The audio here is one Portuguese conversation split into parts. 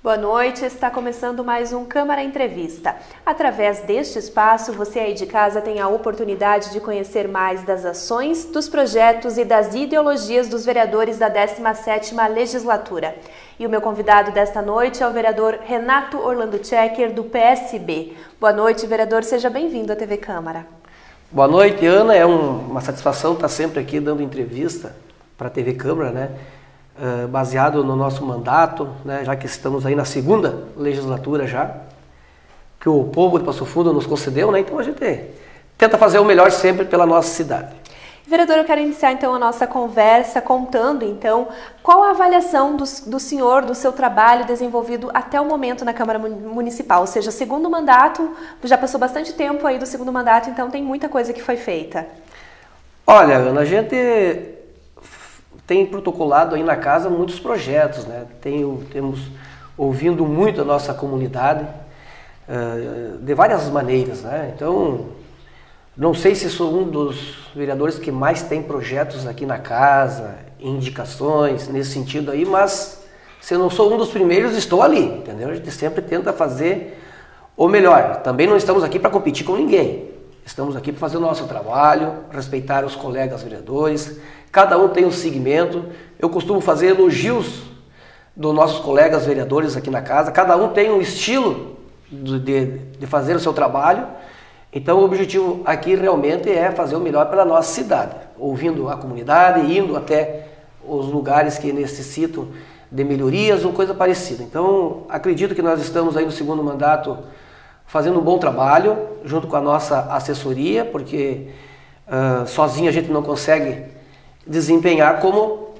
Boa noite, está começando mais um Câmara Entrevista. Através deste espaço, você aí de casa tem a oportunidade de conhecer mais das ações, dos projetos e das ideologias dos vereadores da 17ª Legislatura. E o meu convidado desta noite é o vereador Renato Orlando Tchecker, do PSB. Boa noite, vereador, seja bem-vindo à TV Câmara. Boa noite, Ana. É uma satisfação estar sempre aqui dando entrevista para a TV Câmara, né? Baseado no nosso mandato, né? Já que estamos aí na 2ª legislatura já, que o povo de Passo Fundo nos concedeu, né? Então a gente tenta fazer o melhor sempre pela nossa cidade. Vereador, eu quero iniciar então a nossa conversa contando então qual a avaliação do senhor, do seu trabalho desenvolvido até o momento na Câmara Municipal, ou seja, 2º mandato, já passou bastante tempo aí do 2º mandato, então tem muita coisa que foi feita. Olha, Ana, a gente tem protocolado aí na casa muitos projetos, né? Temos ouvindo muito a nossa comunidade de várias maneiras, né? Então, não sei se sou um dos vereadores que mais tem projetos aqui na casa, indicações nesse sentido aí, mas se eu não sou um dos primeiros, estou ali, entendeu? A gente sempre tenta fazer o melhor. Também não estamos aqui para competir com ninguém. Estamos aqui para fazer o nosso trabalho, respeitar os colegas vereadores. Cada um tem um segmento. Eu costumo fazer elogios dos nossos colegas vereadores aqui na casa. Cada um tem um estilo de fazer o seu trabalho. Então o objetivo aqui realmente é fazer o melhor pela nossa cidade, ouvindo a comunidade, indo até os lugares que necessitam de melhorias ou coisa parecida. Então acredito que nós estamos aí no 2º mandato fazendo um bom trabalho, junto com a nossa assessoria, porque sozinho a gente não consegue desempenhar como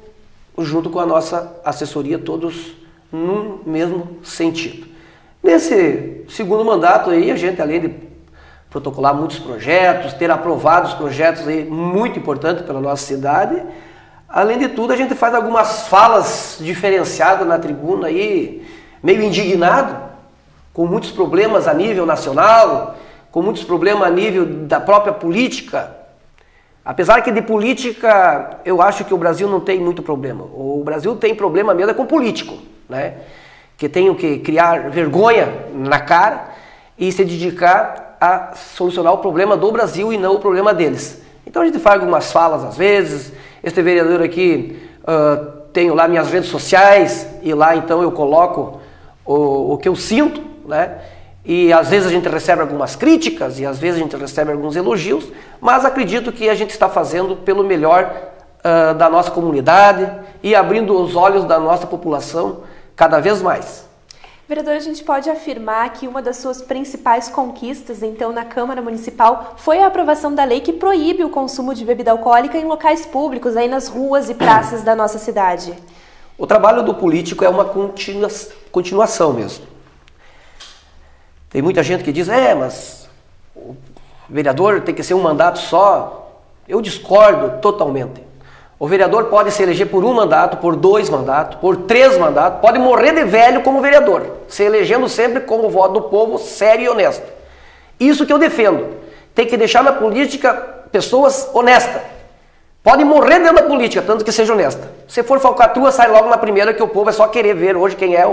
junto com a nossa assessoria, todos no mesmo sentido. Nesse 2º mandato aí, a gente, além de protocolar muitos projetos, ter aprovado os projetos aí muito importantes pela nossa cidade, além de tudo a gente faz algumas falas diferenciadas na tribuna aí, meio indignado, com muitos problemas a nível nacional, com muitos problemas a nível da própria política. Apesar que de política eu acho que o Brasil não tem muito problema. O Brasil tem problema mesmo com político, né? Que tem que criar vergonha na cara e se dedicar a solucionar o problema do Brasil e não o problema deles. Então a gente faz algumas falas às vezes. Este vereador aqui, tenho lá minhas redes sociais e lá então eu coloco o que eu sinto, né? E às vezes a gente recebe algumas críticas e às vezes a gente recebe alguns elogios, mas acredito que a gente está fazendo pelo melhor da nossa comunidade e abrindo os olhos da nossa população cada vez mais. Vereador, a gente pode afirmar que uma das suas principais conquistas, então, na Câmara Municipal foi a aprovação da lei que proíbe o consumo de bebida alcoólica em locais públicos, aí nas ruas e praças da nossa cidade. O trabalho do político é uma continuação mesmo. Tem muita gente que diz, mas o vereador tem que ser um mandato só. Eu discordo totalmente. O vereador pode se eleger por 1 mandato, por 2 mandatos, por 3 mandatos, pode morrer de velho como vereador, se elegendo sempre com o voto do povo sério e honesto. Isso que eu defendo. Tem que deixar na política pessoas honestas. Pode morrer dentro da política, tanto que seja honesta. Se for falcatrua, sai logo na primeira, que o povo é só querer ver hoje quem é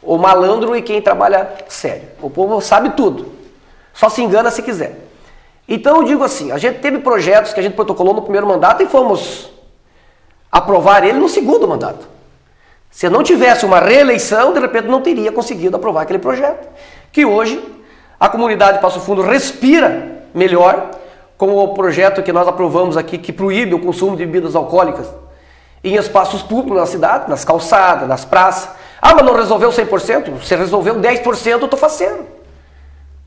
o malandro e quem trabalha sério. O povo sabe tudo, só se engana se quiser. Então eu digo assim, a gente teve projetos que a gente protocolou no 1º mandato e fomos aprovar ele no 2º mandato. Se não tivesse uma reeleição, de repente não teria conseguido aprovar aquele projeto, que hoje a comunidade de Passo Fundo respira melhor, como o projeto que nós aprovamos aqui, que proíbe o consumo de bebidas alcoólicas em espaços públicos na cidade, nas calçadas, nas praças. Mas não resolveu 100%? Se resolveu 10%, eu estou fazendo.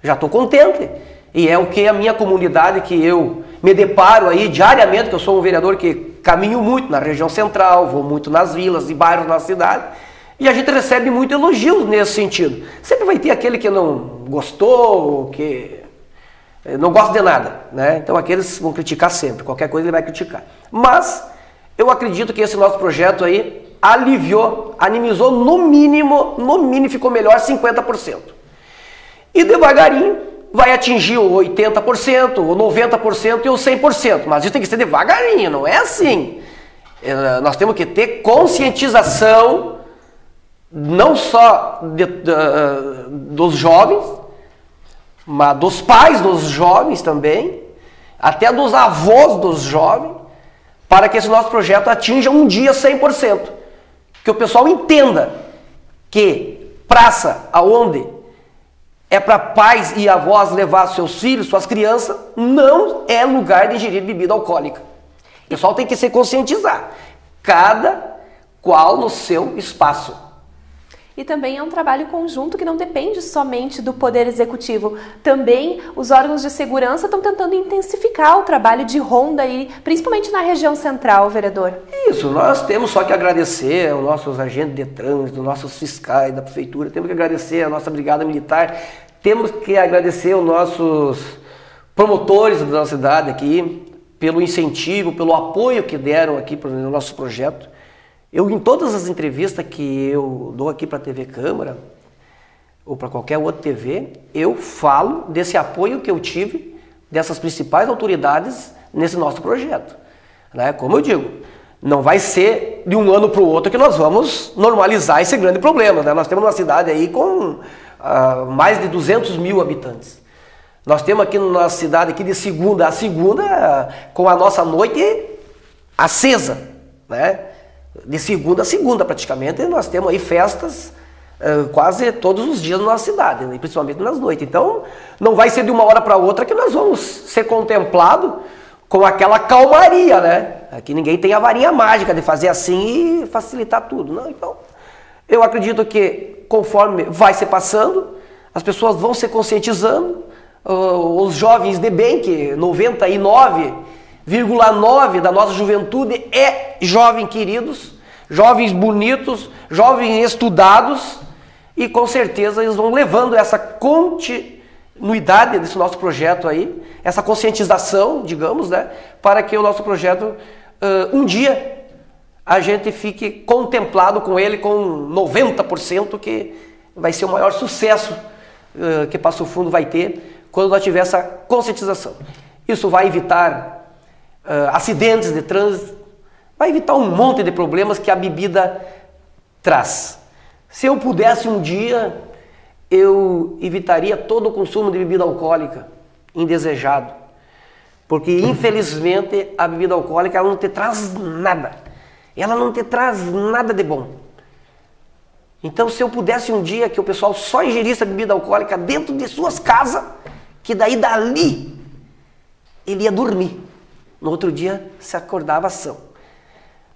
Já estou contente. E é o que a minha comunidade, que eu me deparo aí diariamente, que eu sou um vereador que caminho muito na região central, vou muito nas vilas e bairros na cidade, e a gente recebe muito elogios nesse sentido. Sempre vai ter aquele que não gostou, que não gosta de nada, né? Então aqueles vão criticar sempre, qualquer coisa ele vai criticar. Mas eu acredito que esse nosso projeto aí aliviou, animizou no mínimo ficou melhor 50%. E devagarinho vai atingir o 80%, o 90% e o 100%. Mas isso tem que ser devagarinho, não é assim. Nós temos que ter conscientização não só dos jovens, mas dos pais dos jovens também, até dos avós dos jovens, para que esse nosso projeto atinja um dia 100%. Que o pessoal entenda que praça aonde é para pais e avós levar seus filhos, suas crianças, não é lugar de ingerir bebida alcoólica. O pessoal tem que se conscientizar. Cada qual no seu espaço. E também é um trabalho conjunto que não depende somente do Poder Executivo. Também os órgãos de segurança estão tentando intensificar o trabalho de ronda, aí, principalmente na região central, vereador. Isso, nós temos só que agradecer aos nossos agentes de trânsito, nossos fiscais da prefeitura, temos que agradecer a nossa brigada militar, temos que agradecer aos nossos promotores da nossa cidade aqui, pelo incentivo, pelo apoio que deram aqui para o nosso projeto. Eu, em todas as entrevistas que eu dou aqui para a TV Câmara, ou para qualquer outra TV, eu falo desse apoio que eu tive dessas principais autoridades nesse nosso projeto. Né? Como eu digo, não vai ser de um ano para o outro que nós vamos normalizar esse grande problema. Né? Nós temos uma cidade aí com mais de 200 mil habitantes. Nós temos aqui na nossa cidade, aqui de segunda a segunda, com a nossa noite acesa, né? De segunda a segunda, praticamente, nós temos aí festas quase todos os dias na nossa cidade, né? Principalmente nas noites. Então, não vai ser de uma hora para outra que nós vamos ser contemplados com aquela calmaria, né? Aqui ninguém tem a varinha mágica de fazer assim e facilitar tudo, não? Então, eu acredito que conforme vai se passando, as pessoas vão se conscientizando, os jovens de bem, que 99,9% da nossa juventude é jovem queridos, jovens bonitos, jovens estudados, e com certeza eles vão levando essa continuidade desse nosso projeto aí, essa conscientização, digamos, né, para que o nosso projeto, um dia, a gente fique contemplado com ele com 90%, que vai ser o maior sucesso que Passo Fundo vai ter quando nós tiver essa conscientização. Isso vai evitar acidentes de trânsito, vai evitar um monte de problemas que a bebida traz. Se eu pudesse um dia, eu evitaria todo o consumo de bebida alcoólica indesejado. Porque, infelizmente, a bebida alcoólica ela não te traz nada. Ela não te traz nada de bom. Então, se eu pudesse um dia que o pessoal só ingerisse a bebida alcoólica dentro de suas casas, que daí dali ele ia dormir. No outro dia se acordava são.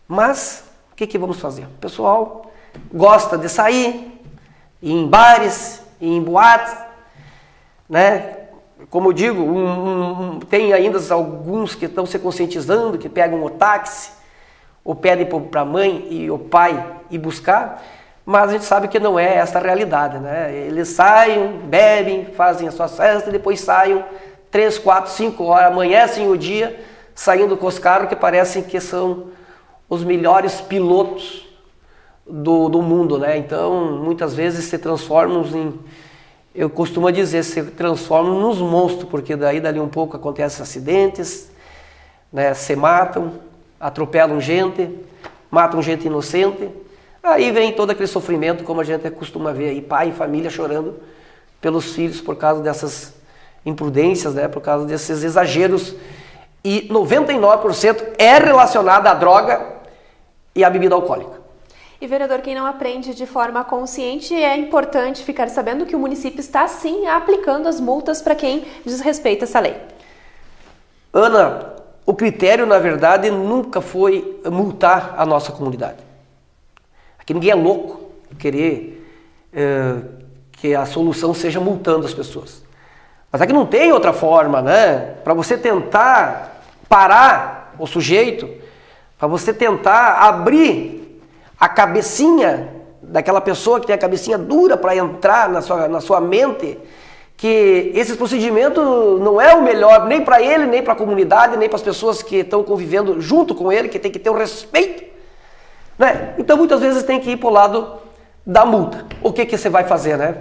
Mas o que vamos fazer? O pessoal gosta de sair, ir em bares, ir em boates, né? Como eu digo, tem ainda alguns que estão se conscientizando, que pegam o táxi, ou pedem para a mãe e o pai ir buscar, mas a gente sabe que não é essa a realidade, né? Eles saem, bebem, fazem a sua festa e depois saem 3, 4, 5 horas, amanhecem o dia, saindo com os carros que parecem que são os melhores pilotos do mundo, né? Então, muitas vezes se transformam eu costumo dizer, se transformam nos monstros, porque dali um pouco acontecem acidentes, né? Se matam, atropelam gente, matam gente inocente. Aí vem todo aquele sofrimento, como a gente costuma ver aí, pai e família chorando pelos filhos por causa dessas imprudências, né? Por causa desses exageros. E 99% é relacionado à droga e à bebida alcoólica. E, vereador, quem não aprende de forma consciente, é importante ficar sabendo que o município está, sim, aplicando as multas para quem desrespeita essa lei. Ana, o critério, na verdade, nunca foi multar a nossa comunidade. Aqui ninguém é louco querer que a solução seja multando as pessoas. Mas aqui não tem outra forma, né? Para você tentar parar o sujeito, para você tentar abrir a cabecinha daquela pessoa que tem a cabecinha dura para entrar na sua mente, que esses procedimentos não é o melhor nem para ele, nem para a comunidade, nem para as pessoas que estão convivendo junto com ele, que tem que ter o respeito, né? Então muitas vezes tem que ir para o lado da multa. O que você vai fazer, né?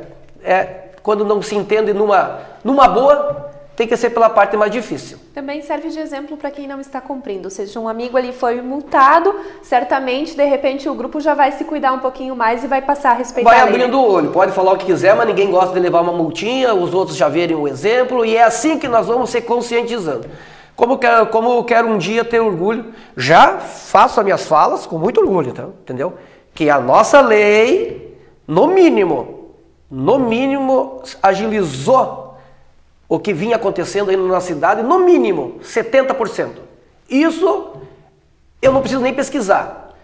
Quando não se entende numa boa, tem que ser pela parte mais difícil. Também serve de exemplo para quem não está cumprindo, ou seja, um amigo ali foi multado, certamente, de repente o grupo já vai se cuidar um pouquinho mais e vai passar a respeitar Vai a lei. abrindo o olho, pode falar o que quiser, mas ninguém gosta de levar uma multinha, os outros já verem o exemplo, e é assim que nós vamos ser conscientizando. Como eu quero um dia ter orgulho, já faço as minhas falas com muito orgulho, tá? Entendeu? Que a nossa lei, no mínimo, agilizou o que vinha acontecendo aí na nossa cidade, no mínimo, 70%. Isso eu não preciso nem pesquisar.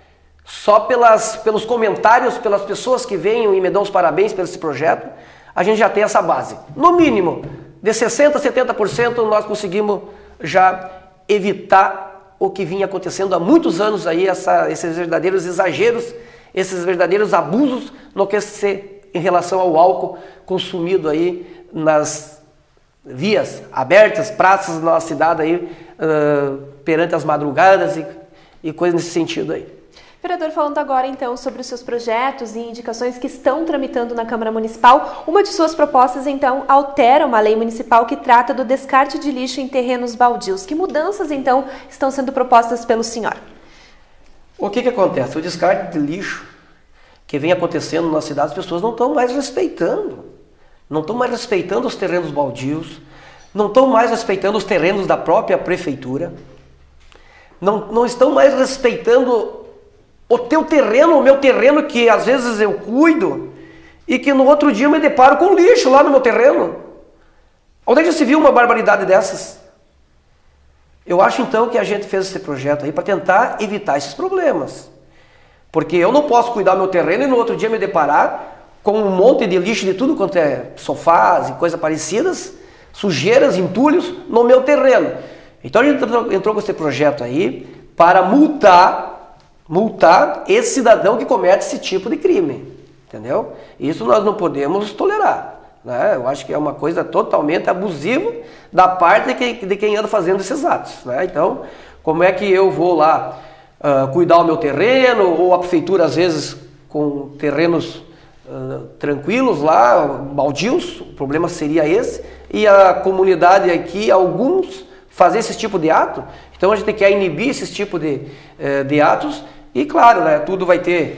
Só pelos comentários, pelas pessoas que vêm e me dão os parabéns por esse projeto, a gente já tem essa base. No mínimo, de 60% a 70% nós conseguimos já evitar o que vinha acontecendo há muitos anos aí, esses verdadeiros exageros, esses verdadeiros abusos no que em relação ao álcool consumido aí nas vias abertas, praças na nossa cidade aí, perante as madrugadas e coisas nesse sentido aí. Vereador, falando agora então sobre os seus projetos e indicações que estão tramitando na Câmara Municipal, uma de suas propostas então altera uma lei municipal que trata do descarte de lixo em terrenos baldios. Que mudanças então estão sendo propostas pelo senhor? O que acontece? O descarte de lixo que vem acontecendo na cidade, as pessoas não estão mais respeitando. Não estão mais respeitando os terrenos baldios, não estão mais respeitando os terrenos da própria prefeitura, não estão mais respeitando o teu terreno, o meu terreno, que às vezes eu cuido e que no outro dia eu me deparo com lixo lá no meu terreno. Onde é que se viu uma barbaridade dessas? Eu acho então que a gente fez esse projeto aí para tentar evitar esses problemas. Porque eu não posso cuidar do meu terreno e no outro dia me deparar com um monte de lixo de tudo quanto é sofás e coisas parecidas, sujeiras, entulhos no meu terreno. Então a gente entrou com esse projeto aí para multar esse cidadão que comete esse tipo de crime, entendeu? Isso nós não podemos tolerar, né? Eu acho que é uma coisa totalmente abusiva da parte de quem anda fazendo esses atos, né? Então, como é que eu vou lá cuidar do meu terreno, ou a prefeitura às vezes com terrenos tranquilos lá, baldios, o problema seria esse, e a comunidade aqui, alguns, fazer esse tipo de ato. Então a gente quer inibir esse tipo de atos, e claro, né, tudo vai ter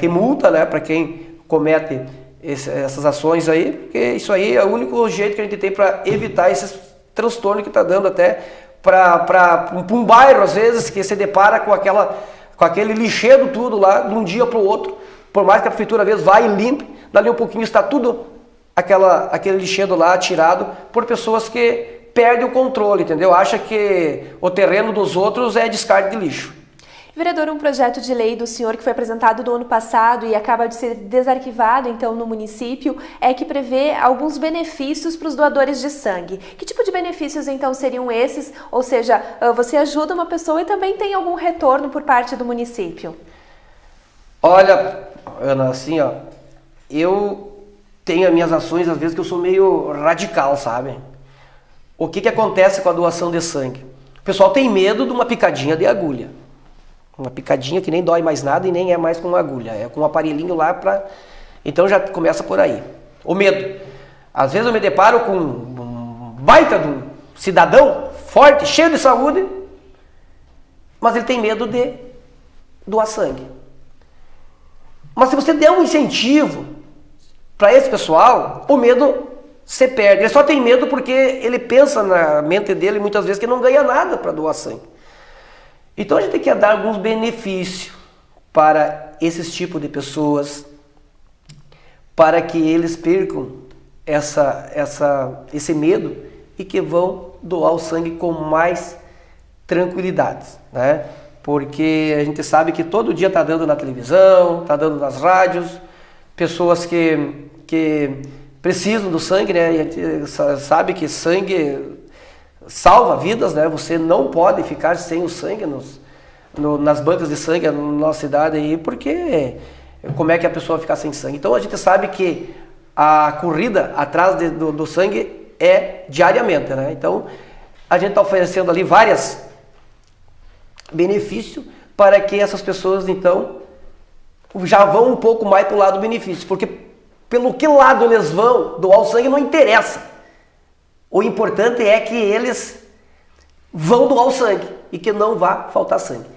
multa, né, para quem comete essas ações aí, porque isso aí é o único jeito que a gente tem para evitar esses transtornos que está dando até para um bairro, às vezes, que se depara com aquele lixeiro tudo lá, de um dia para o outro. Por mais que a prefeitura às vezes vá e limpe, dali um pouquinho está tudo aquele lixeiro lá tirado por pessoas que perdem o controle, entendeu? Acha que o terreno dos outros é descarte de lixo. Vereador, um projeto de lei do senhor que foi apresentado no ano passado e acaba de ser desarquivado então no município, é que prevê alguns benefícios para os doadores de sangue. Que tipo de benefícios então seriam esses? Ou seja, você ajuda uma pessoa e também tem algum retorno por parte do município? Olha, Ana, assim, ó, eu tenho as minhas ações, às vezes, que eu sou meio radical, sabe? O que acontece com a doação de sangue? O pessoal tem medo de uma picadinha de agulha. Uma picadinha que nem dói mais nada e nem é mais com uma agulha, é com um aparelhinho lá para... Então já começa por aí. O medo. Às vezes eu me deparo com um baita de um cidadão forte, cheio de saúde, mas ele tem medo de doar sangue. Mas se você der um incentivo para esse pessoal, o medo se perde. Ele só tem medo porque ele pensa na mente dele muitas vezes que não ganha nada para doar sangue. Então a gente tem que dar alguns benefícios para esses tipos de pessoas, para que eles percam esse medo e que vão doar o sangue com mais tranquilidade, né? Porque a gente sabe que todo dia está dando na televisão, está dando nas rádios, pessoas que precisam do sangue, né? E a gente sabe que sangue salva vidas, né? Você não pode ficar sem o sangue nas bancas de sangue na nossa cidade aí, porque como é que a pessoa vai ficar sem sangue? Então a gente sabe que a corrida atrás do sangue é diariamente, né? Então a gente está oferecendo ali vários benefícios para que essas pessoas então já vão um pouco mais para o lado do benefício, porque pelo que lado eles vão doar o sangue não interessa. O importante é que eles vão doar o sangue e que não vá faltar sangue.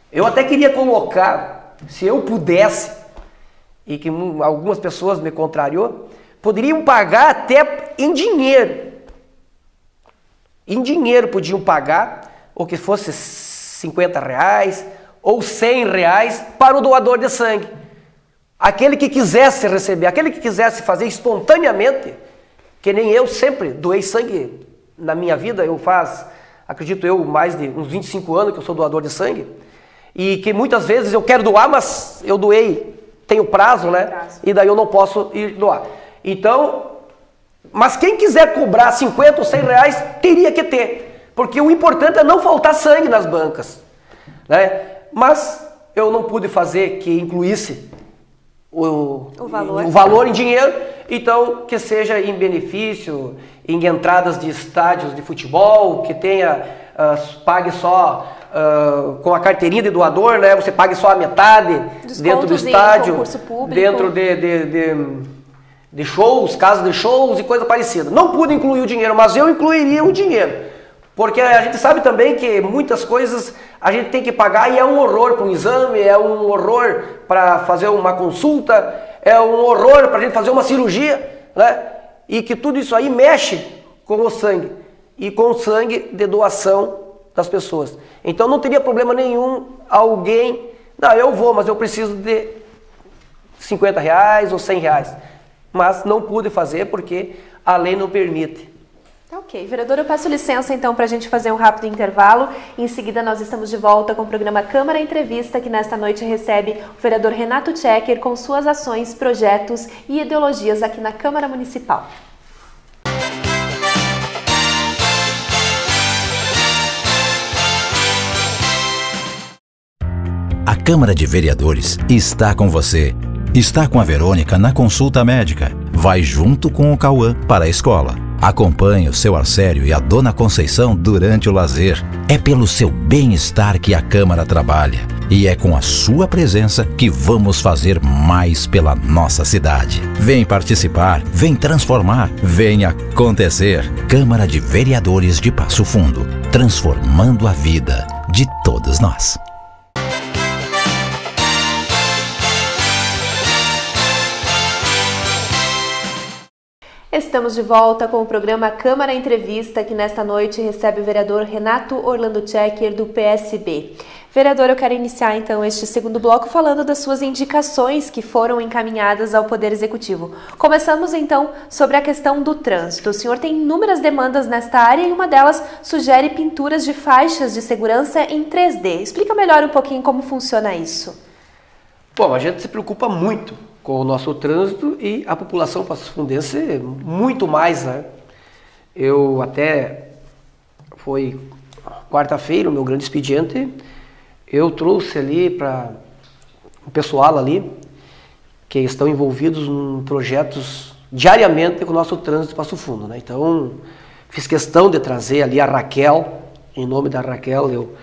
Eu até queria colocar, se eu pudesse, e que algumas pessoas me contrariou, poderiam pagar até em dinheiro. Em dinheiro podiam pagar, ou que fosse R$50 ou R$100 para o doador de sangue. Aquele que quisesse receber, aquele que quisesse fazer espontaneamente, que nem eu sempre doei sangue na minha vida, acredito eu, mais de uns 25 anos que eu sou doador de sangue, e que muitas vezes eu quero doar, mas eu doei, tenho prazo, né? E daí eu não posso ir doar. Então, mas quem quiser cobrar 50 ou 100 reais, teria que ter, porque o importante é não faltar sangue nas bancas, né? Mas eu não pude fazer que incluísse o valor em dinheiro, então que seja em benefício, em entradas de estádios de futebol, que tenha, pague só com a carteirinha de doador, né? Você pague só a metade dentro do estádio, dentro de shows, casas de shows e coisa parecida. Não pude incluir o dinheiro, mas eu incluiria o dinheiro. Porque a gente sabe também que muitas coisas a gente tem que pagar e é um horror para um exame, é um horror para fazer uma consulta, é um horror para a gente fazer uma cirurgia, né? E que tudo isso aí mexe com o sangue e com o sangue de doação das pessoas. Então não teria problema nenhum alguém, não, eu vou, mas eu preciso de 50 reais ou 100 reais. Mas não pude fazer porque a lei não permite. Ok, vereador, eu peço licença então para a gente fazer um rápido intervalo. Em seguida nós estamos de volta com o programa Câmara Entrevista, que nesta noite recebe o vereador Renato Tchequer com suas ações, projetos e ideologias aqui na Câmara Municipal. A Câmara de Vereadores está com você. Está com a Verônica na consulta médica. Vai junto com o Cauã para a escola. Acompanhe o seu Arcério e a Dona Conceição durante o lazer. É pelo seu bem-estar que a Câmara trabalha. E é com a sua presença que vamos fazer mais pela nossa cidade. Vem participar, vem transformar, vem acontecer. Câmara de Vereadores de Passo Fundo. Transformando a vida de todos nós. Estamos de volta com o programa Câmara Entrevista, que nesta noite recebe o vereador Renato Orlando Tchequer, do PSB. Vereador, eu quero iniciar então este segundo bloco falando das suas indicações que foram encaminhadas ao Poder Executivo. Começamos então sobre a questão do trânsito. O senhor tem inúmeras demandas nesta área e uma delas sugere pinturas de faixas de segurança em 3D. Explica melhor um pouquinho como funciona isso. Bom, a gente se preocupa muito com o nosso trânsito e a população passo-fundense muito mais, né? Eu até, foi quarta-feira, o meu grande expediente, eu trouxe ali para o pessoal ali, que estão envolvidos em projetos diariamente com o nosso trânsito de Passo Fundo, né? Então, fiz questão de trazer ali a Raquel, em nome da Raquel, eu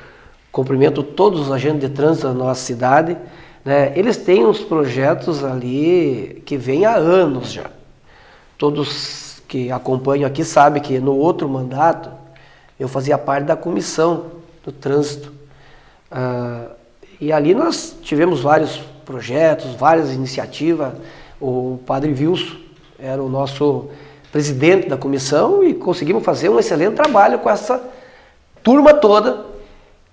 cumprimento todos os agentes de trânsito da nossa cidade, né? Eles têm uns projetos ali que vêm há anos já. Todos que acompanham aqui sabem que no outro mandato eu fazia parte da comissão do trânsito. E ali nós tivemos vários projetos, várias iniciativas. O padre Wilson era o nosso presidente da comissão e conseguimos fazer um excelente trabalho com essa turma toda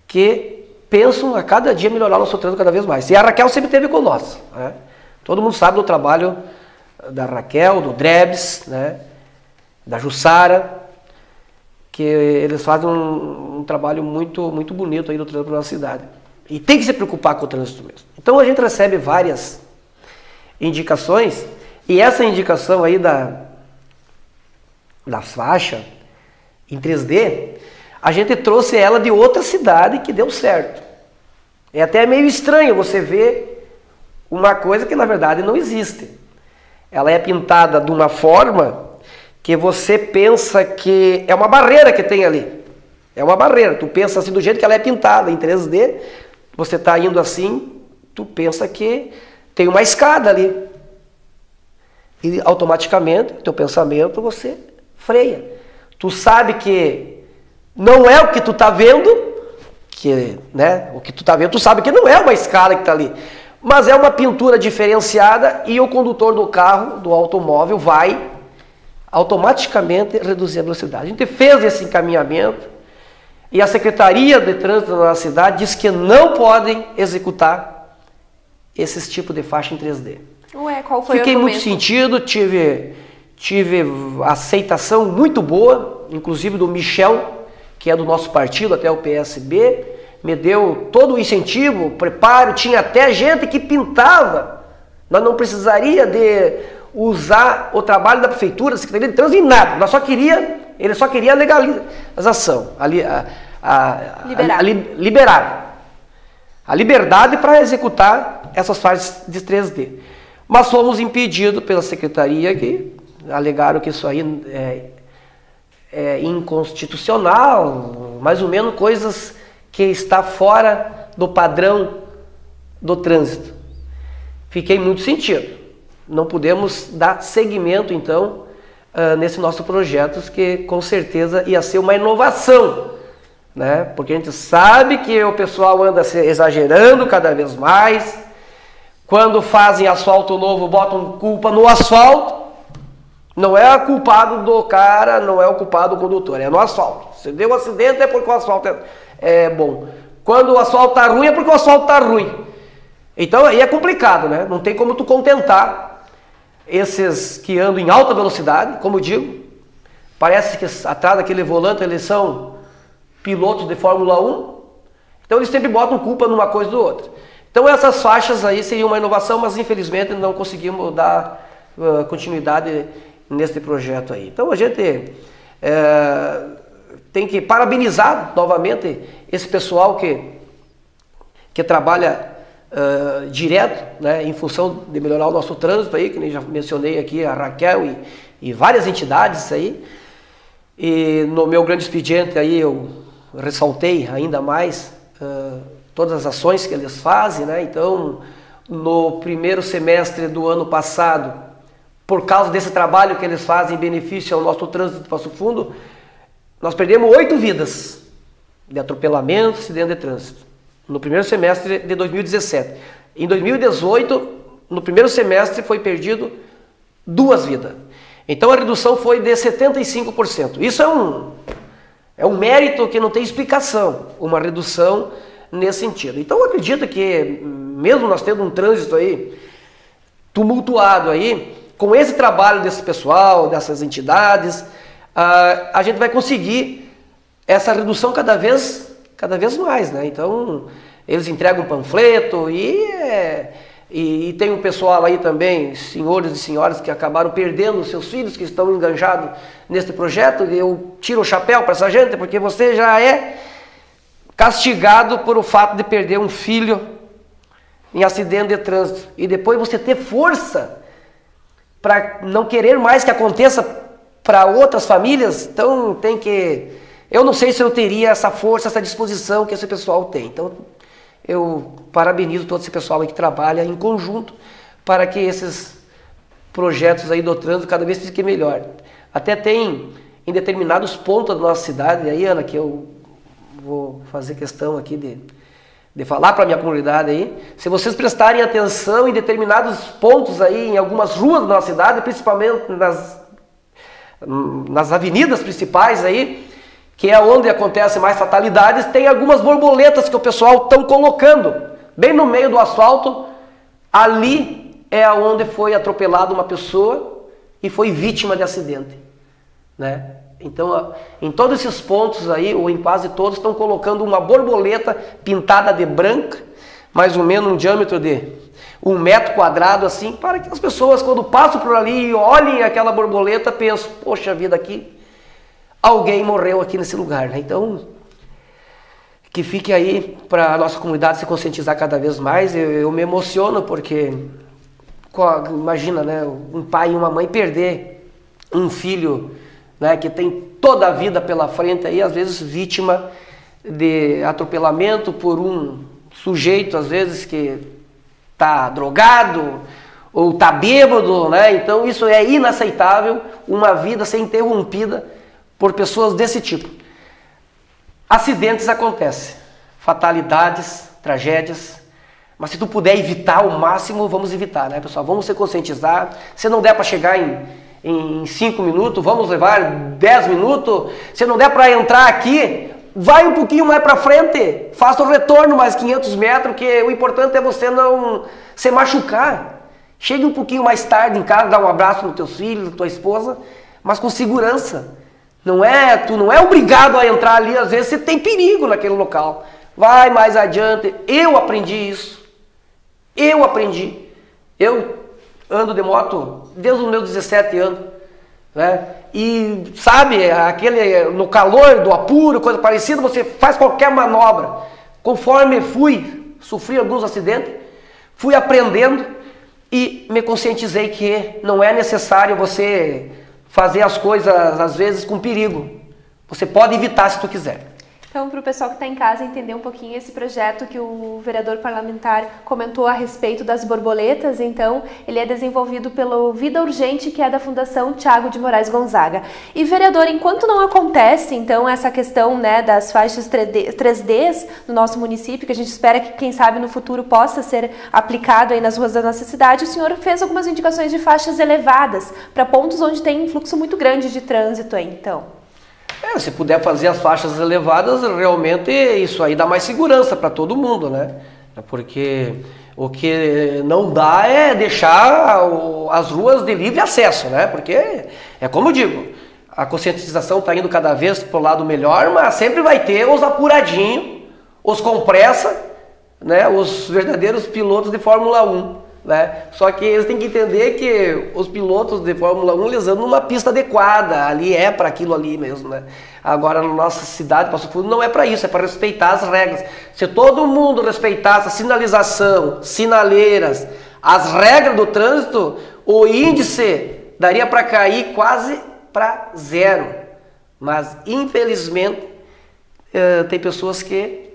que pensam a cada dia melhorar o nosso trânsito cada vez mais. E a Raquel sempre esteve com nós, né? Todo mundo sabe do trabalho da Raquel, do Drebs, né? Da Jussara, que eles fazem um trabalho muito bonito aí do trânsito para a nossa cidade. E tem que se preocupar com o trânsito mesmo. Então a gente recebe várias indicações, e essa indicação aí das faixas em 3D, a gente trouxe ela de outra cidade que deu certo. É até meio estranho você ver uma coisa que na verdade não existe. Ela é pintada de uma forma que você pensa que é uma barreira que tem ali. É uma barreira. Tu pensa assim do jeito que ela é pintada em 3D, você está indo assim, tu pensa que tem uma escada ali. E automaticamente, teu pensamento, você freia. tu sabe que não é o que tu tá vendo, que, né, o que tu tá vendo, tu sabe que não é uma escada que tá ali, mas é uma pintura diferenciada e o condutor do carro, do automóvel, vai automaticamente reduzir a velocidade. A gente fez esse encaminhamento e a Secretaria de Trânsito da cidade diz que não podem executar esses tipos de faixa em 3D. Ué, qual foi o argumento? Fiquei muito sentido, tive aceitação muito boa, inclusive do Michel, que é do nosso partido, até o PSB, me deu todo o incentivo, preparo, tinha até gente que pintava. Nós não precisaria de usar o trabalho da prefeitura, da Secretaria de Trânsito em nada. Ele só queria a legalização, liberar a liberdade para executar essas faixas de 3D. Mas fomos impedidos pela secretaria, que alegaram que isso aí é inconstitucional, mais ou menos coisas que está fora do padrão do trânsito. Fiquei muito sentido. Não podemos dar seguimento, então, nesse nosso projeto, que com certeza ia ser uma inovação, né? Porque a gente sabe que o pessoal anda exagerando cada vez mais. Quando fazem asfalto novo, botam culpa no asfalto. Não é o culpado do cara, não é o culpado do condutor, é no asfalto. Se deu um acidente é porque o asfalto é bom. Quando o asfalto está ruim é porque o asfalto está ruim. Então aí é complicado, né? Não tem como tu contentar esses que andam em alta velocidade, como eu digo. Parece que atrás daquele volante eles são pilotos de Fórmula 1. Então eles sempre botam culpa numa coisa ou outra. Então essas faixas aí seriam uma inovação, mas infelizmente não conseguimos dar continuidade nesse projeto aí. Então a gente tem que parabenizar novamente esse pessoal que trabalha direto, né, em função de melhorar o nosso trânsito aí, que nem já mencionei aqui, a Raquel e várias entidades aí. E no meu grande expediente aí eu ressaltei ainda mais todas as ações que eles fazem, né? Então, no primeiro semestre do ano passado, por causa desse trabalho que eles fazem em benefício ao nosso trânsito de Passo Fundo, nós perdemos 8 vidas de atropelamento, acidente de trânsito, no primeiro semestre de 2017. Em 2018, no primeiro semestre, foi perdido 2 vidas. Então a redução foi de 75%. Isso é um mérito que não tem explicação, uma redução nesse sentido. Então eu acredito que, mesmo nós tendo um trânsito aí tumultuado aí, com esse trabalho desse pessoal, dessas entidades, a gente vai conseguir essa redução cada vez mais, né? Então, eles entregam um panfleto e tem um pessoal aí também, senhores e senhoras que acabaram perdendo seus filhos, que estão enganjados nesse projeto. Eu tiro o chapéu para essa gente, porque você já é castigado por o fato de perder um filho em acidente de trânsito. E depois você ter força para não querer mais que aconteça para outras famílias. Então tem que... Eu não sei se eu teria essa força, essa disposição que esse pessoal tem. Então eu parabenizo todo esse pessoal aí que trabalha em conjunto para que esses projetos aí do trânsito cada vez fiquem melhor. Até tem em determinados pontos da nossa cidade, aí, Ana, que eu vou fazer questão aqui de falar para a minha comunidade aí, se vocês prestarem atenção em determinados pontos aí, em algumas ruas da nossa cidade, principalmente nas avenidas principais aí, que é onde acontecem mais fatalidades, tem algumas borboletas que o pessoal estão colocando, bem no meio do asfalto. Ali é onde foi atropelada uma pessoa e foi vítima de acidente, né? Então, em todos esses pontos aí, ou em quase todos, estão colocando uma borboleta pintada de branca, mais ou menos um diâmetro de 1 metro quadrado, assim, para que as pessoas, quando passam por ali e olhem aquela borboleta, pensam, poxa vida, aqui alguém morreu aqui nesse lugar, né? Então, que fique aí para a nossa comunidade se conscientizar cada vez mais. Eu me emociono porque, imagina, né, um pai e uma mãe perder um filho, né, que tem toda a vida pela frente, aí, às vezes vítima de atropelamento por um sujeito, às vezes, que está drogado ou está bêbado, né? Então isso é inaceitável, uma vida ser interrompida por pessoas desse tipo. Acidentes acontecem, fatalidades, tragédias, mas se tu puder evitar ao máximo, vamos evitar, né, pessoal? Vamos se conscientizar. Se não der para chegar em 5 minutos, vamos levar 10 minutos. Se não der para entrar aqui, vai um pouquinho mais para frente, faça o retorno mais 500 metros, que o importante é você não se machucar. Chegue um pouquinho mais tarde em casa, dá um abraço nos teus filhos, na tua esposa, mas com segurança. Tu não é obrigado a entrar ali, às vezes você tem perigo naquele local. Vai mais adiante. Eu aprendi isso. Eu ando de moto desde os meus 17 anos, né? E sabe, no calor do apuro, coisa parecida, você faz qualquer manobra. Conforme sofri alguns acidentes, fui aprendendo e me conscientizei que não é necessário você fazer as coisas, às vezes, com perigo. Você pode evitar se tu quiser. Então, para o pessoal que está em casa entender um pouquinho esse projeto que o vereador parlamentar comentou a respeito das borboletas, então, ele é desenvolvido pelo Vida Urgente, que é da Fundação Thiago de Moraes Gonzaga. E, vereador, enquanto não acontece, então, essa questão, né, das faixas 3Ds no nosso município, que a gente espera que, quem sabe, no futuro possa ser aplicado aí nas ruas da nossa cidade, o senhor fez algumas indicações de faixas elevadas para pontos onde tem um fluxo muito grande de trânsito aí, então. Se puder fazer as faixas elevadas, realmente isso aí dá mais segurança para todo mundo, né? Porque o que não dá é deixar as ruas de livre acesso, né? Porque, é como eu digo, a conscientização está indo cada vez para o lado melhor, mas sempre vai ter os apuradinhos, os com pressa, né? Os verdadeiros pilotos de Fórmula 1. Né? Só que eles têm que entender que os pilotos de Fórmula 1 eles andam numa pista adequada, ali é para aquilo ali mesmo, né? Agora na nossa cidade, Passo Fundo, não é para isso, é para respeitar as regras. Se todo mundo respeitasse a sinalização, sinaleiras, as regras do trânsito, o índice daria para cair quase para zero. Mas infelizmente tem pessoas que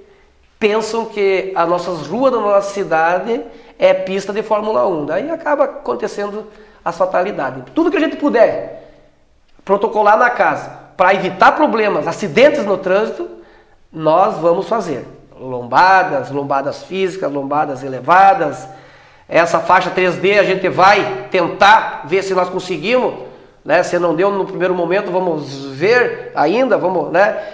pensam que as nossas ruas da nossa cidade é pista de Fórmula 1. Daí acaba acontecendo as fatalidades. Tudo que a gente puder protocolar na casa para evitar problemas, acidentes no trânsito, nós vamos fazer. Lombadas físicas, lombadas elevadas. Essa faixa 3D a gente vai tentar ver se nós conseguimos, né? Se não deu no primeiro momento, vamos ver ainda, né?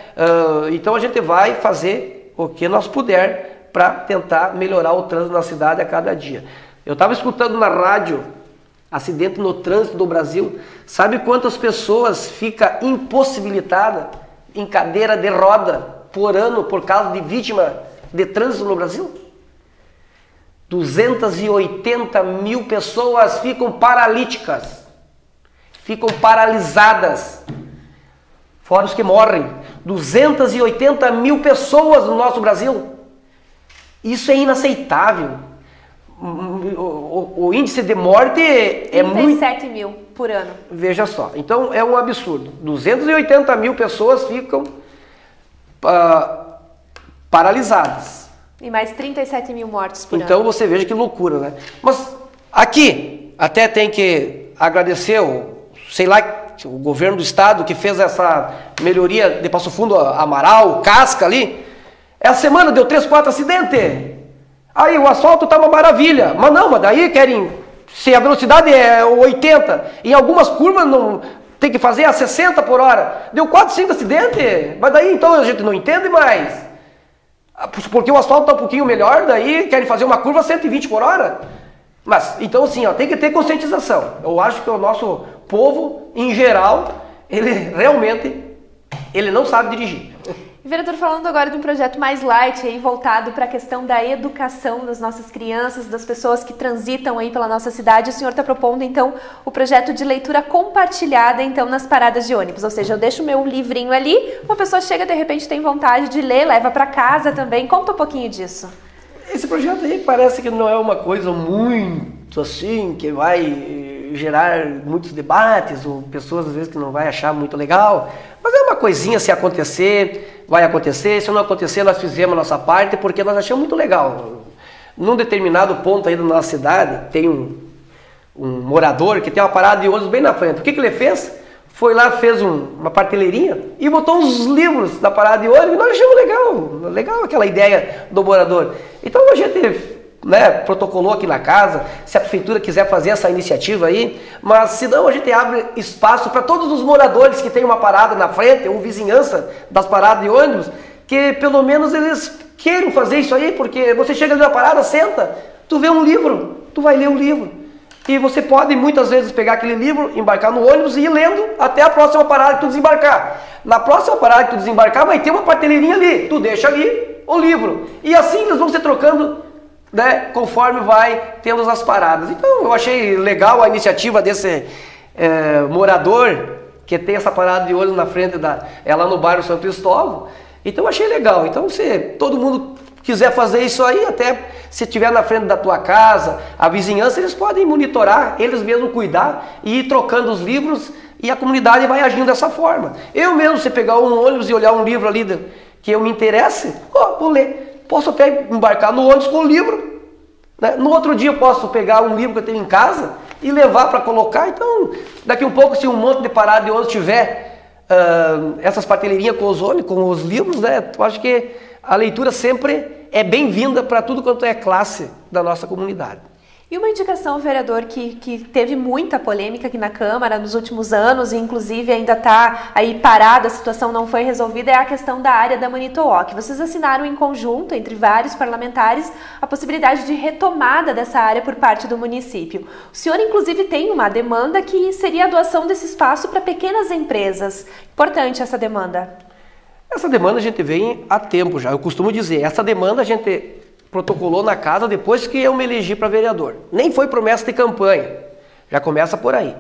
Então a gente vai fazer o que nós puder para tentar melhorar o trânsito na cidade a cada dia. Eu estava escutando na rádio acidente no trânsito do Brasil. Sabe quantas pessoas ficam impossibilitadas em cadeira de roda por ano por causa de vítima de trânsito no Brasil? 280 mil pessoas ficam paralíticas, ficam paralisadas, fora os que morrem. 280 mil pessoas no nosso Brasil. Isso é inaceitável. O índice de morte é muito... 37 mil por ano. Veja só. Então é um absurdo. 280 mil pessoas ficam paralisadas. E mais 37 mil mortes por ano. Então você veja que loucura, né? Mas aqui até tem que agradecer o governo do estado que fez essa melhoria de Passo Fundo, Amaral, Casca ali. Essa semana deu 3, 4 acidentes. Aí o asfalto tá uma maravilha. Mas daí querem, se a velocidade é 80, em algumas curvas não tem que fazer a 60 por hora. Deu 4, 5 acidentes. Mas daí então a gente não entende mais. Porque o asfalto tá um pouquinho melhor, daí querem fazer uma curva a 120 por hora. Mas, então assim, tem que ter conscientização. Eu acho que o nosso povo, em geral, ele realmente não sabe dirigir. Vereador, falando agora de um projeto mais light aí, voltado para a questão da educação das nossas crianças, das pessoas que transitam aí pela nossa cidade, o senhor está propondo então o projeto de leitura compartilhada então nas paradas de ônibus, ou seja, eu deixo o meu livrinho ali, uma pessoa chega de repente tem vontade de ler, leva para casa também, conta um pouquinho disso. Esse projeto aí parece que não é uma coisa muito assim, que vai gerar muitos debates, ou pessoas às vezes que não vai achar muito legal, mas é uma coisinha, se acontecer, vai acontecer, se não acontecer nós fizemos a nossa parte, porque nós achamos muito legal. Num determinado ponto aí da nossa cidade, tem um morador que tem uma parada de ônibus bem na frente. O que ele fez? foi lá, fez uma prateleirinha e botou uns livros na parada de ônibus, e nós achamos legal aquela ideia do morador. Então a gente, né, protocolou aqui na casa, se a prefeitura quiser fazer essa iniciativa aí, mas se não, a gente abre espaço para todos os moradores que tem uma parada na frente, ou vizinhança das paradas de ônibus, que pelo menos eles queiram fazer isso aí, porque você chega ali na parada, senta, tu vê um livro, tu vai ler o livro. E você pode muitas vezes pegar aquele livro, embarcar no ônibus e ir lendo até a próxima parada que tu desembarcar. Na próxima parada que tu desembarcar vai ter uma prateleirinha ali, tu deixa ali o livro. E assim eles vão se trocando, né, conforme vai tendo as paradas. Então eu achei legal a iniciativa desse morador que tem essa parada de ônibus na frente, é lá no bairro Santo Cristóvão. Então eu achei legal. Então se todo mundo quiser fazer isso aí, até se estiver na frente da tua casa, a vizinhança, eles podem monitorar, eles mesmos cuidar e ir trocando os livros e a comunidade vai agindo dessa forma. Eu mesmo, se pegar um ônibus e olhar um livro ali que eu me interesse, vou ler. Posso até embarcar no ônibus com o livro, né? No outro dia eu posso pegar um livro que eu tenho em casa e levar para colocar. Então, daqui um pouco, se um monte de parada de ônibus tiver essas prateleirinhas com os livros, né? Eu acho que a leitura sempre é bem-vinda para tudo quanto é classe da nossa comunidade. E uma indicação, vereador, que teve muita polêmica aqui na Câmara nos últimos anos, e inclusive ainda está aí parada, a situação não foi resolvida, é a questão da área da Manitowoc. Vocês assinaram em conjunto, entre vários parlamentares, a possibilidade de retomada dessa área por parte do município. O senhor, inclusive, tem uma demanda que seria a doação desse espaço para pequenas empresas. Importante essa demanda. Essa demanda a gente vem há tempo já, eu costumo dizer, essa demanda a gente protocolou na casa depois que eu me elegi para vereador. Nem foi promessa de campanha, já começa por aí.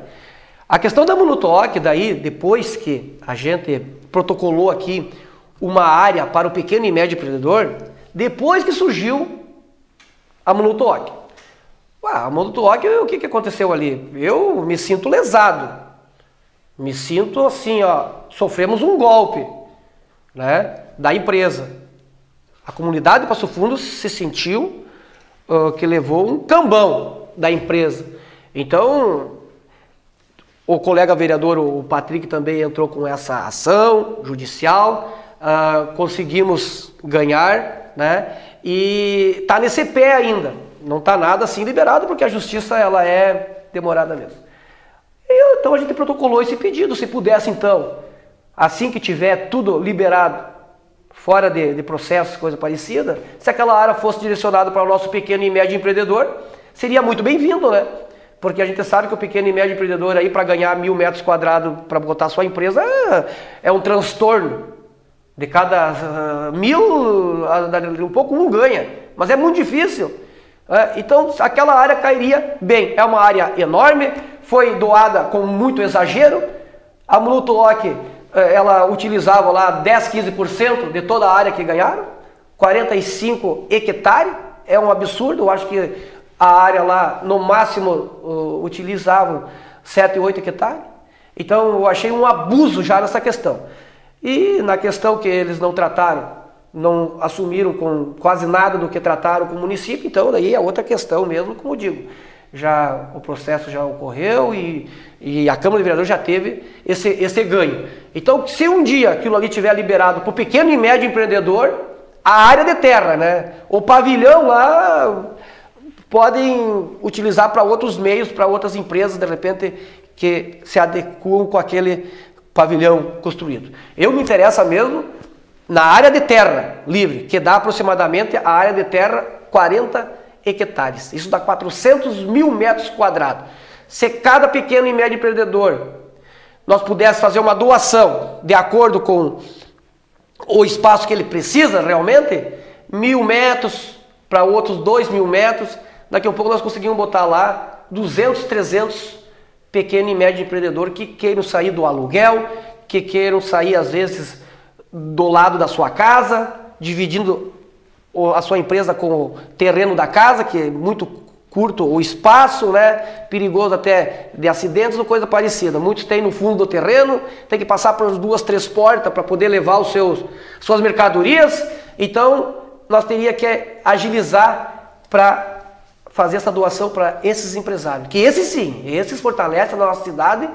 A questão da Manitowoc, daí, depois que a gente protocolou aqui uma área para o pequeno e médio empreendedor, depois que surgiu a Manitowoc. A Manitowoc, o que aconteceu ali? Eu me sinto lesado, me sinto assim, sofremos um golpe, né, da empresa. A comunidade de Passo Fundo se sentiu que levou um cambão da empresa. Então, o colega vereador, o Patrick, também entrou com essa ação judicial, conseguimos ganhar, né, e está nesse pé ainda. Não está nada assim liberado, porque a justiça ela é demorada mesmo. Então a gente protocolou esse pedido, se pudesse então, assim que tiver tudo liberado, fora de processos, coisa parecida, se aquela área fosse direcionada para o nosso pequeno e médio empreendedor, seria muito bem-vindo, né? Porque a gente sabe que o pequeno e médio empreendedor aí, para ganhar 1.000 metros quadrados para botar sua empresa, é um transtorno. De cada 1.000, um pouco um ganha, mas é muito difícil. Então aquela área cairia bem. É uma área enorme, foi doada com muito exagero. A Manitowoc, ela utilizava lá 10, 15% de toda a área que ganharam, 45 hectares, é um absurdo. Eu acho que a área lá, no máximo, utilizavam 7, 8 hectares. Então eu achei um abuso já nessa questão. E na questão que eles não trataram, não assumiram com quase nada do que trataram com o município, então daí é outra questão mesmo, como eu digo. Já o processo já ocorreu e a Câmara de Vereadores já teve esse ganho. Então, se um dia aquilo ali tiver liberado para o pequeno e médio empreendedor, a área de terra, né? O pavilhão lá podem utilizar para outros meios, para outras empresas, de repente, que se adequam com aquele pavilhão construído. Eu me interessa mesmo na área de terra livre, que dá aproximadamente a área de terra 40 hectares. Isso dá 400.000 metros quadrados. Se cada pequeno e médio empreendedor nós pudéssemos fazer uma doação de acordo com o espaço que ele precisa realmente, 1.000 metros para outros 2.000 metros, daqui a pouco nós conseguimos botar lá 200, 300 pequeno e médio empreendedor que queiram sair do aluguel, que queiram sair às vezes do lado da sua casa, dividindo a sua empresa com o terreno da casa, que é muito curto o espaço, né? Perigoso até de acidentes ou coisa parecida. Muitos têm no fundo do terreno, tem que passar por 2, 3 portas para poder levar suas mercadorias. Então, nós teríamos que agilizar para fazer essa doação para esses empresários. Que esses sim, esses fortalecem a nossa cidade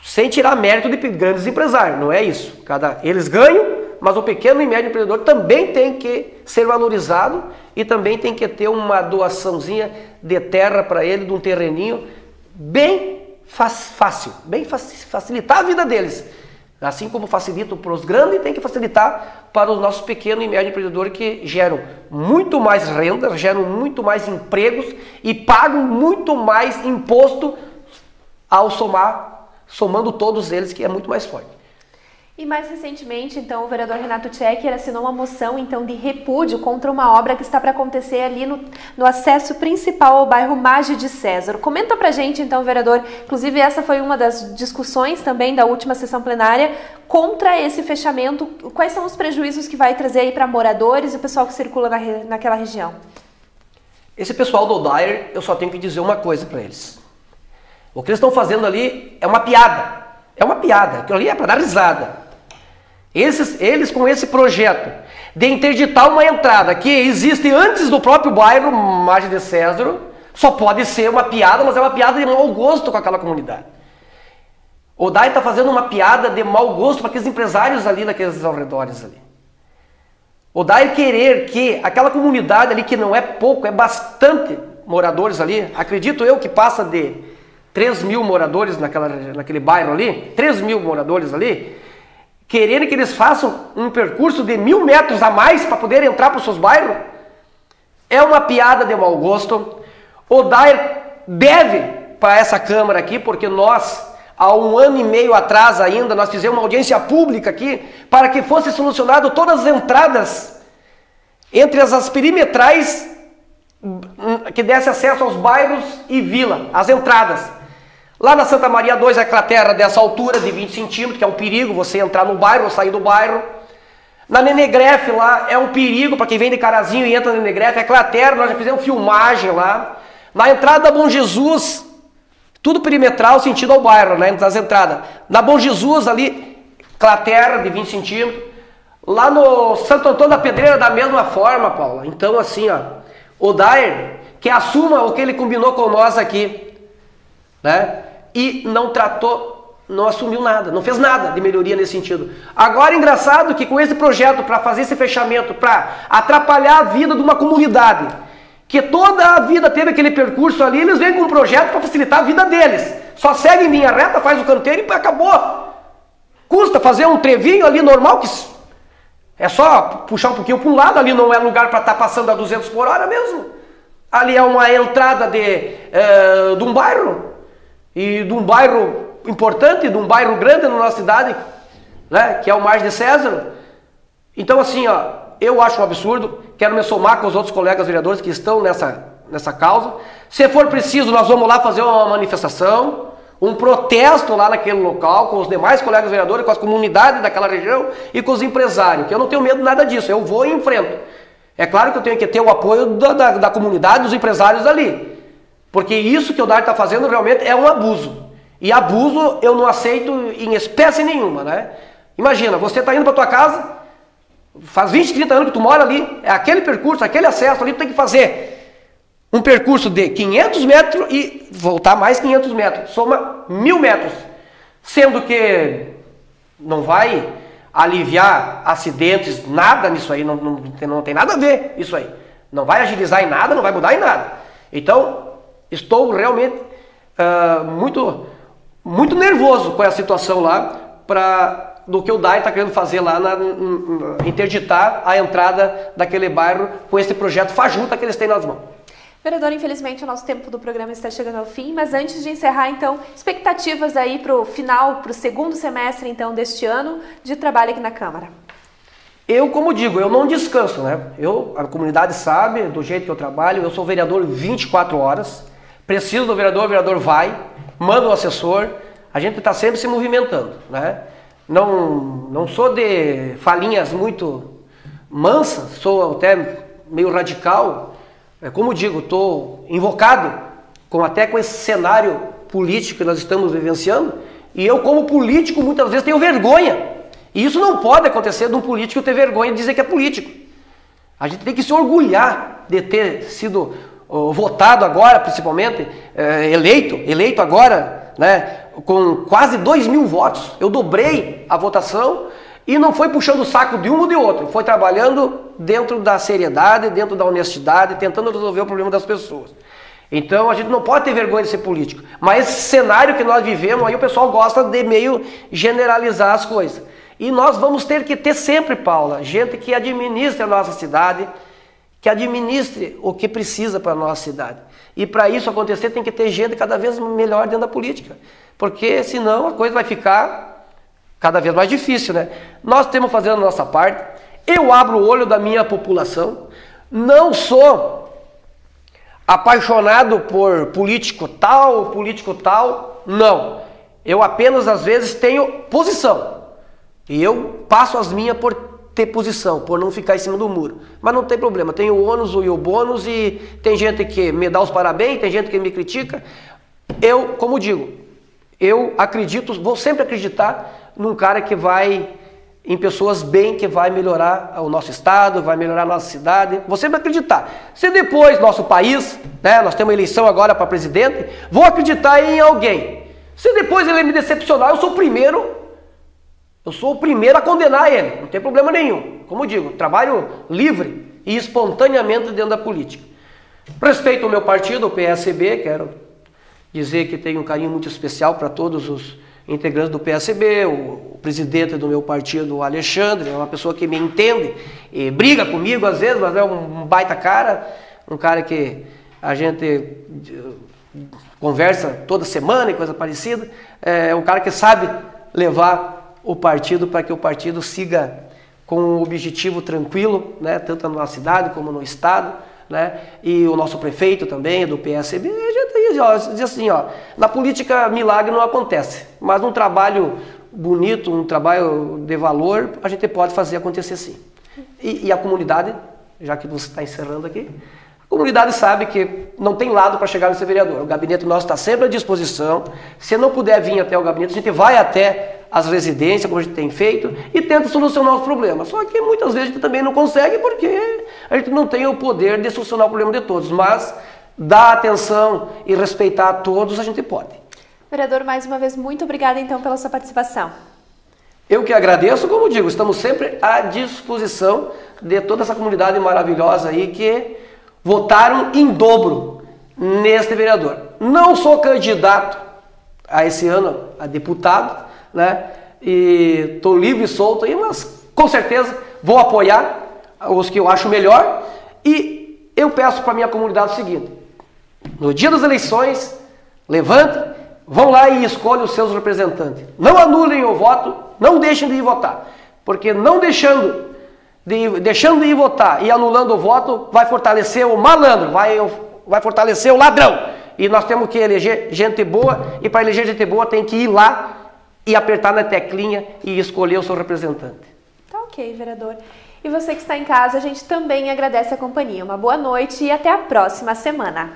sem tirar mérito de grandes empresários, não é isso. Eles ganham, mas o pequeno e médio empreendedor também tem que ser valorizado e também tem que ter uma doaçãozinha de terra para ele, de um terreninho bem fácil, facilitar a vida deles. Assim como facilita para os grandes, tem que facilitar para os nossos pequenos e médios empreendedores que geram muito mais renda, geram muito mais empregos e pagam muito mais imposto ao somando todos eles, que é muito mais forte. E mais recentemente, então, o vereador Renato Tchequer assinou uma moção, então, de repúdio contra uma obra que está para acontecer ali no acesso principal ao bairro Magem de César. Comenta pra gente, então, vereador, inclusive essa foi uma das discussões também da última sessão plenária, contra esse fechamento. Quais são os prejuízos que vai trazer aí para moradores e o pessoal que circula naquela região? Esse pessoal do Odair, eu só tenho que dizer uma coisa para eles. O que eles estão fazendo ali é uma piada. É uma piada. Aquilo ali é para dar risada. Eles com esse projeto de interditar uma entrada que existe antes do próprio bairro Magem de César, só pode ser uma piada, mas é uma piada de mau gosto com aquela comunidade. O Odair está fazendo uma piada de mau gosto para aqueles empresários ali, naqueles arredores ali. O Odair querer que aquela comunidade ali, que não é pouco, é bastante moradores ali, acredito eu que passa de 3 mil moradores naquele bairro ali, 3 mil moradores ali, querendo que eles façam um percurso de 1000 metros a mais para poder entrar para os seus bairros, é uma piada de mau gosto. O Odair deve para essa Câmara aqui, porque nós, há 1 ano e meio atrás ainda, nós fizemos uma audiência pública aqui, para que fosse solucionado todas as entradas entre as perimetrais que desse acesso aos bairros e vila, as entradas. Lá na Santa Maria 2, aquela terra dessa altura de 20 centímetros, que é um perigo você entrar no bairro ou sair do bairro. Na Nenegrefe lá é um perigo para quem vem de Carazinho e entra na Nenegrefe, aquela terra, nós já fizemos filmagem lá. Na entrada da Bom Jesus, tudo perimetral, sentido ao bairro, né, das entradas. Na Bom Jesus ali, aquela terra de 20 centímetros. Lá no Santo Antônio da Pedreira da mesma forma, Paula. Então assim, ó, o Odair que assuma o que ele combinou com nós aqui, né? E não assumiu nada, não fez nada de melhoria nesse sentido. Agora, engraçado que com esse projeto para fazer esse fechamento, para atrapalhar a vida de uma comunidade, que toda a vida teve aquele percurso ali, eles vêm com um projeto para facilitar a vida deles. Só segue em linha reta, faz o canteiro e acabou. Custa fazer um trevinho ali normal, que é só puxar um pouquinho para um lado, ali não é lugar para estar passando a 200 por hora mesmo. Ali é uma entrada de um bairro. E de um bairro importante, de um bairro grande na nossa cidade, né, que é o Magem de César. Então assim, ó, eu acho um absurdo, quero me somar com os outros colegas vereadores que estão nessa causa. Se for preciso, nós vamos lá fazer uma manifestação, um protesto lá naquele local, com os demais colegas vereadores, com as comunidades daquela região e com os empresários, que eu não tenho medo de nada disso, eu vou e enfrento. É claro que eu tenho que ter o apoio da comunidade, dos empresários ali. Porque isso que o Odair está fazendo realmente é um abuso. E abuso eu não aceito em espécie nenhuma, né? Imagina, você está indo para tua casa, faz 20, 30 anos que tu mora ali, é aquele percurso, aquele acesso ali, tu tem que fazer um percurso de 500 metros e voltar mais 500 metros. Soma 1000 metros. Sendo que não vai aliviar acidentes, nada nisso aí, não tem nada a ver isso aí. Não vai agilizar em nada, não vai mudar em nada. Então, estou realmente muito nervoso com a situação lá, do que o Odair está querendo fazer lá, interditar a entrada daquele bairro com esse projeto fajuta que eles têm nas mãos. Vereador, infelizmente o nosso tempo do programa está chegando ao fim, mas antes de encerrar, então, expectativas aí para o final, para o segundo semestre, então, deste ano de trabalho aqui na Câmara. Eu, como digo, eu não descanso, né? A comunidade sabe do jeito que eu trabalho, eu sou vereador 24 horas, preciso do vereador, o vereador vai, manda o assessor, a gente está sempre se movimentando, né? Não sou de falinhas muito mansas, sou até meio radical, como digo, estou invocado até com esse cenário político que nós estamos vivenciando, e eu, como político, muitas vezes tenho vergonha. E isso não pode acontecer de um político ter vergonha de dizer que é político. A gente tem que se orgulhar de ter sido votado agora, principalmente, eleito agora, né, com quase 2.000 votos. Eu dobrei a votação e não foi puxando o saco de um ou de outro. Foi trabalhando dentro da seriedade, dentro da honestidade, tentando resolver o problema das pessoas. Então a gente não pode ter vergonha de ser político. Mas esse cenário que nós vivemos, aí o pessoal gosta de meio generalizar as coisas. E nós vamos ter que ter sempre, Paula, gente que administre a nossa cidade, que administre o que precisa para a nossa cidade. E para isso acontecer tem que ter gente cada vez melhor dentro da política. Porque senão a coisa vai ficar cada vez mais difícil, né? Nós temos fazendo a nossa parte. Eu abro o olho da minha população. Não sou apaixonado por político tal, não. Eu apenas às vezes tenho posição. E eu passo as minhas por ter posição, por não ficar em cima do muro. Mas não tem problema, tem o ônus e o bônus e tem gente que me dá os parabéns, tem gente que me critica. Eu, como digo, eu acredito, vou sempre acreditar num cara que vai, em pessoas bem, que vai melhorar o nosso estado, vai melhorar a nossa cidade. Vou sempre acreditar. Se depois nosso país, né, nós temos uma eleição agora para presidente, vou acreditar em alguém. Se depois ele me decepcionar, eu sou o primeiro a condenar ele, não tem problema nenhum. Como eu digo, trabalho livre e espontaneamente dentro da política. Respeito o meu partido, o PSB, quero dizer que tenho um carinho muito especial para todos os integrantes do PSB, o presidente do meu partido, o Alexandre, é uma pessoa que me entende e briga comigo às vezes, mas é um baita cara, um cara que a gente conversa toda semana e coisa parecida, é um cara que sabe levar o partido para que o partido siga com um objetivo tranquilo, né, tanto na nossa cidade como no estado, né, e o nosso prefeito também, do PSB, a gente diz assim, ó, na política milagre não acontece, mas um trabalho bonito, um trabalho de valor, a gente pode fazer acontecer sim. E a comunidade, já que você está encerrando aqui, a comunidade sabe que não tem lado para chegar nesse vereador. O gabinete nosso está sempre à disposição. Se não puder vir até o gabinete, a gente vai até as residências, como a gente tem feito, e tenta solucionar os problemas. Só que muitas vezes a gente também não consegue porque a gente não tem o poder de solucionar o problema de todos. Mas dar atenção e respeitar a todos a gente pode. Vereador, mais uma vez, muito obrigada então pela sua participação. Eu que agradeço, como digo, estamos sempre à disposição de toda essa comunidade maravilhosa aí que votaram em dobro neste vereador. Não sou candidato a esse ano a deputado, né? E estou livre e solto aí, mas com certeza vou apoiar os que eu acho melhor. E eu peço para a minha comunidade o seguinte: no dia das eleições, levantem, vão lá e escolham os seus representantes. Não anulem o voto, não deixem de ir votar, porque não deixando de ir votar e anulando o voto, vai fortalecer o malandro, vai fortalecer o ladrão. E nós temos que eleger gente boa, e para eleger gente boa tem que ir lá e apertar na teclinha e escolher o seu representante. Tá ok, vereador. E você que está em casa, a gente também agradece a companhia. Uma boa noite e até a próxima semana.